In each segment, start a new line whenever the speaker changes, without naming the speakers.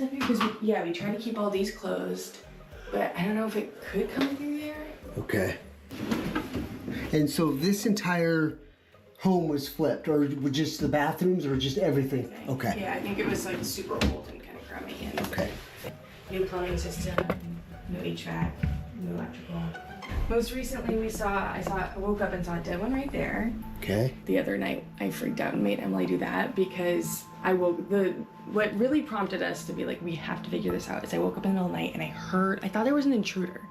maintenance up here? Because we tried to keep all these closed, but I don't know if it could come through there.
Okay. And so this entire home was flipped, or just the bathrooms, or just everything? Okay.
Yeah, I think it was like super old and kind of crummy. And
okay.
New plumbing system, no HVAC, no electrical. Most recently I woke up and saw a dead one right there.
Okay.
The other night I freaked out and made Emily do that because what really prompted us to be like, we have to figure this out, is I woke up in the middle of the night and I thought there was an intruder.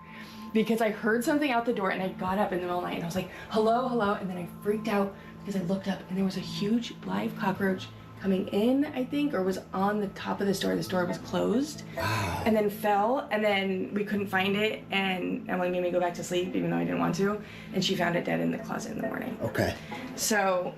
Because I heard something out the door and I got up in the middle of the night and I was like, hello, hello, and then I freaked out because I looked up and there was a huge live cockroach coming in, I think, or was on the top of this door. This door was closed.
Wow.
And then fell, and then we couldn't find it, and Emily made me go back to sleep even though I didn't want to, and she found it dead in the closet in the morning.
Okay.
So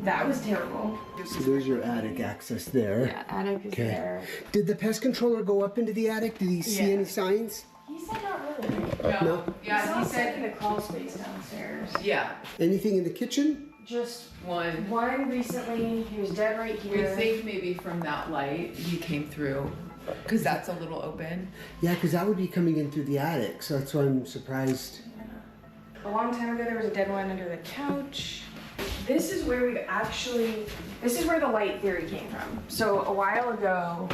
that was terrible.
So there's your attic access there.
Yeah, attic is there.
Did the pest controller go up into the attic? Did he see any signs?
He said not really.
No?
Yeah, he said in the crawl space downstairs.
Yeah.
Anything in the kitchen?
Just
One.
one recently. He was dead right
We
here.
think maybe from that light he came through, because that's a little open.
Yeah, because that would be coming in through the attic, so that's why I'm surprised.
A long time ago, there was a dead one under the couch. This is where this is where the light theory came from. So a while ago,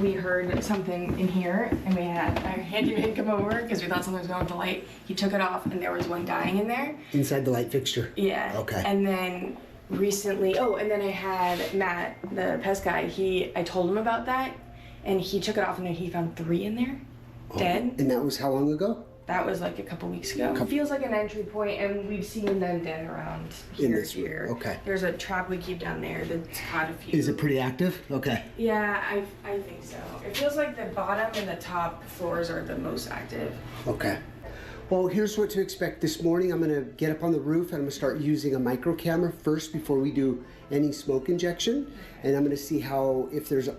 we heard something in here, and we had our handyman come over because we thought something was going with the light. He took it off, and there was one dying in there.
Inside the light fixture?
Yeah.
Okay.
And then recently, and then I had Matt, the pest guy, I told him about that, and he took it off, and then he found 3 in there, dead.
And that was how long ago?
That was like a couple weeks ago. It feels like an entry point, and we've seen them dead around here.
Okay.
There's a trap we keep down there that's caught a few.
Is it pretty active? Okay.
Yeah, I think so. It feels like the bottom and the top floors are the most active.
Okay. Well, here's what to expect this morning. I'm gonna get up on the roof and I'm gonna start using a micro camera first before we do any smoke injection. And I'm gonna see if there's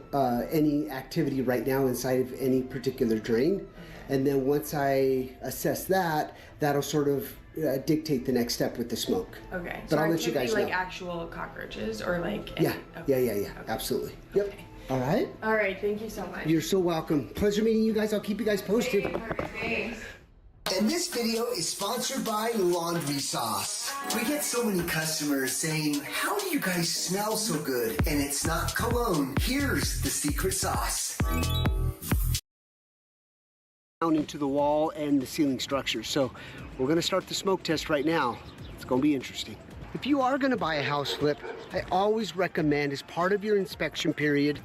any activity right now inside of any particular drain. And then once I assess that, that'll sort of dictate the next step with the smoke.
Okay.
But I'll let you guys know.
Like actual cockroaches or like.
Yeah,
okay.
yeah,
Okay.
absolutely. Yep. All right.
All right, thank you so much.
You're so welcome. Pleasure meeting you guys. I'll keep you guys posted.
Thanks.
And this video is sponsored by Laundry Sauce. We get so many customers saying, how do you guys smell so good? And it's not cologne. Here's the secret sauce.
Down into the wall and the ceiling structure. So we're gonna start the smoke test right now. It's gonna be interesting. If you are gonna buy a house flip, I always recommend as part of your inspection period,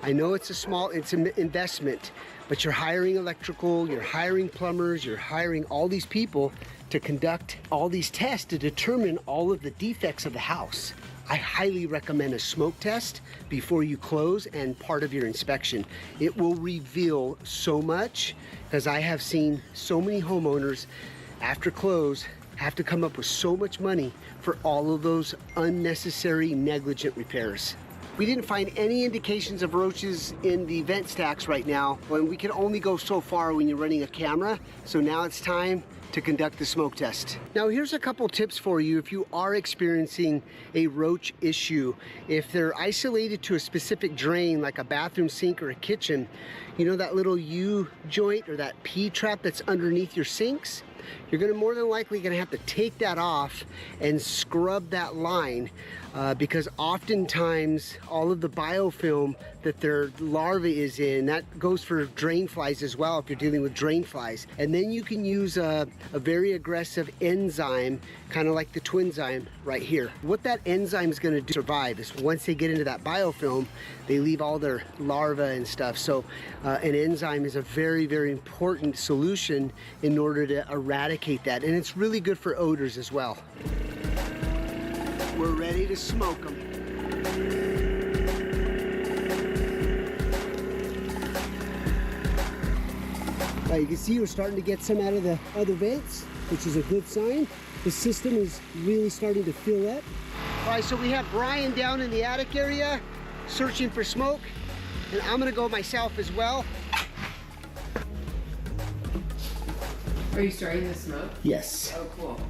I know it's an investment, but you're hiring electrical, you're hiring plumbers, you're hiring all these people to conduct all these tests to determine all of the defects of the house. I highly recommend a smoke test before you close and part of your inspection. It will reveal so much, because I have seen so many homeowners after close have to come up with so much money for all of those unnecessary negligent repairs. We didn't find any indications of roaches in the vent stacks right now, when we can only go so far when you're running a camera. So now it's time to conduct the smoke test. Now here's a couple tips for you if you are experiencing a roach issue. If they're isolated to a specific drain like a bathroom sink or a kitchen, you know that little U joint or that P trap that's underneath your sinks? You're gonna more than likely gonna have to take that off and scrub that line because oftentimes all of the biofilm that their larvae is in, that goes for drain flies as well if you're dealing with drain flies. And then you can use a very aggressive enzyme, kind of like the Twinzyme right here. What that enzyme is gonna do to survive is once they get into that biofilm, they leave all their larvae and stuff. So an enzyme is a very, very important solution in order to eradicate that. And it's really good for odors as well. We're ready to smoke them. You can see we're starting to get some out of the other vents, which is a good sign. The system is really starting to fill up. All right, so we have Brian down in the attic area searching for smoke, and I'm gonna go myself as well.
Are you starting to smoke?
Yes.
Oh, cool.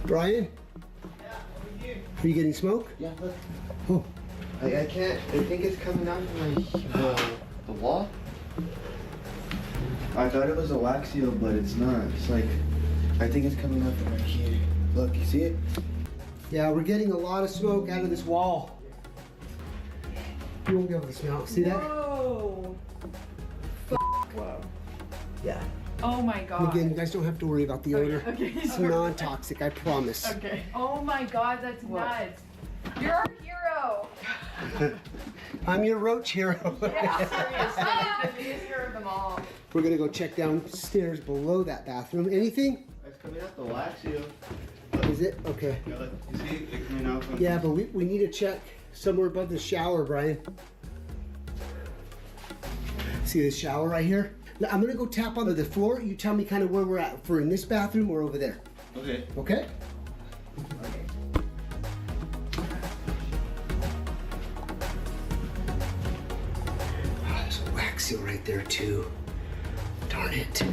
Brian?
Yeah, what do you do?
Are you getting smoke?
Yeah, look.
Oh,
I can't. I think it's coming out from the wall. I thought it was a wax seal, but it's not. It's like, I think it's coming out from right here. Look, you see it?
yeah, we're getting a lot of smoke out of this wall. You won't be able to smell it. See that?
Whoa. Whoa.
Yeah.
Oh my
And
god.
again, you guys don't have to worry about the odor.
Okay.
It's non-toxic, I promise.
Okay.
Oh my god, that's nuts. You're our hero.
I'm your roach hero.
Yeah, seriously, the biggest hero of them all.
We're gonna go check downstairs below that bathroom. Anything?
It's coming out the wax seal.
Is it? Okay.
Yeah, look. You see it? It's coming out from.
Yeah, but we need to check somewhere above the shower, Brian. See this shower right here? Now, I'm gonna go tap on the floor. You tell me kind of where we're at. If we're in this bathroom or over there.
Okay.
Okay? Oh, there's a wax seal right there too. Darn it.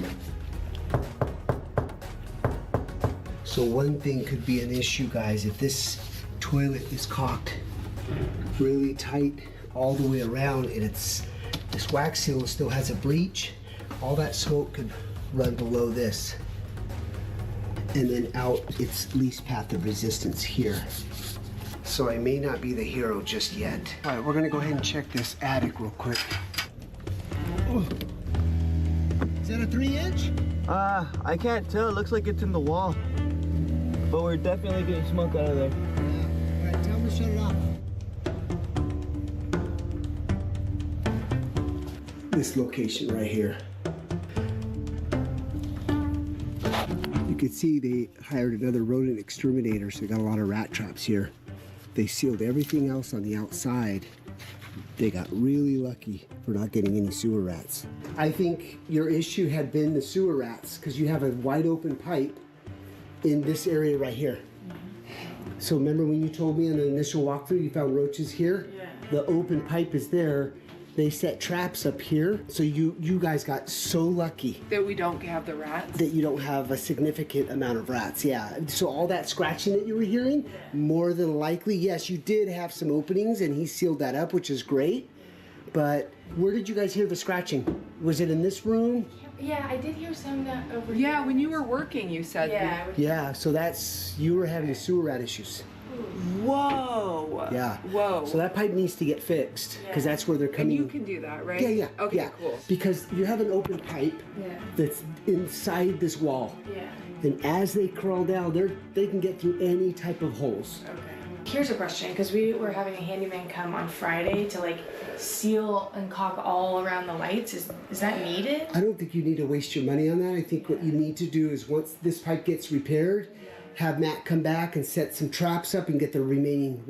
So one thing could be an issue, guys, if this toilet is caulked really tight all the way around and this wax seal still has a breach, all that smoke could run below this and then out its least path of resistance here. So I may not be the hero just yet. All right, we're gonna go ahead and check this attic real quick. Oh. Is that a 3-inch?
I can't tell. It looks like it's in the wall. But we're definitely getting smoke out of there.
All right, tell them to shut it off. This location right here. You can see they hired another rodent exterminator, so they got a lot of rat traps here. They sealed everything else on the outside. They got really lucky for not getting any sewer rats. I think your issue had been the sewer rats because you have a wide open pipe in this area right here. So remember when you told me in the initial walkthrough you found roaches here?
Yeah.
The open pipe is there. They set traps up here. So you guys got so lucky
That we don't have the rats.
that you don't have a significant amount of rats. Yeah. So all that scratching that you were hearing, more than likely, yes, you did have some openings and he sealed that up, which is great. But where did you guys hear the scratching? Was it in this room?
Yeah, I did hear some over here.
Yeah, when you were working, you said.
Yeah. I was-
Yeah, so you were having sewer rat issues.
Whoa.
Yeah.
Whoa.
So that pipe needs to get fixed because that's where they're
And
coming.
you can do that, right?
Yeah, yeah.
Okay,
yeah.
cool.
Because you have an open pipe
Yeah.
that's inside this wall.
Yeah.
And as they crawl down, they can get through any type of holes.
Okay. Here's a question, because we were having a handyman come on Friday to like seal and caulk all around the lights. Is that needed?
I don't think you need to waste your money on that. I think what you need to do is once this pipe gets repaired, have Matt come back and set some traps up and get the remaining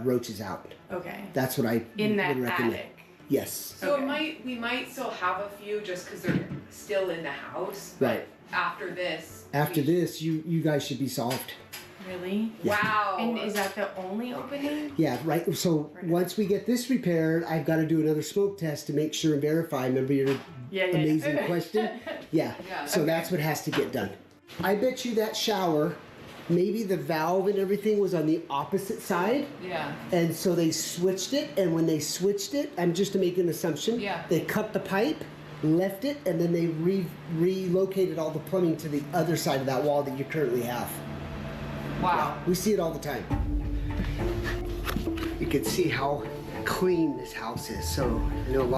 roaches out.
Okay.
That's what I
In that
would recommend.
attic.
Yes.
So
Okay.
we might still have a few just because they're still in the house.
Right.
After this.
After this, you guys should be solved.
Really?
Wow.
And is that the only opening?
Yeah, right. So once we get this repaired, I've got to do another smoke test to make sure and verify. Remember your amazing question? Yeah.
Yeah,
So
okay.
that's what has to get done. I bet you that shower, maybe the valve and everything was on the opposite side.
Yeah.
And so they switched it. And when they switched it, I'm just to make an assumption.
Yeah.
They cut the pipe, left it, and then they relocated all the plumbing to the other side of that wall that you currently have.
Wow.
We see it all the time. You can see how clean this house is. So, you know, a lot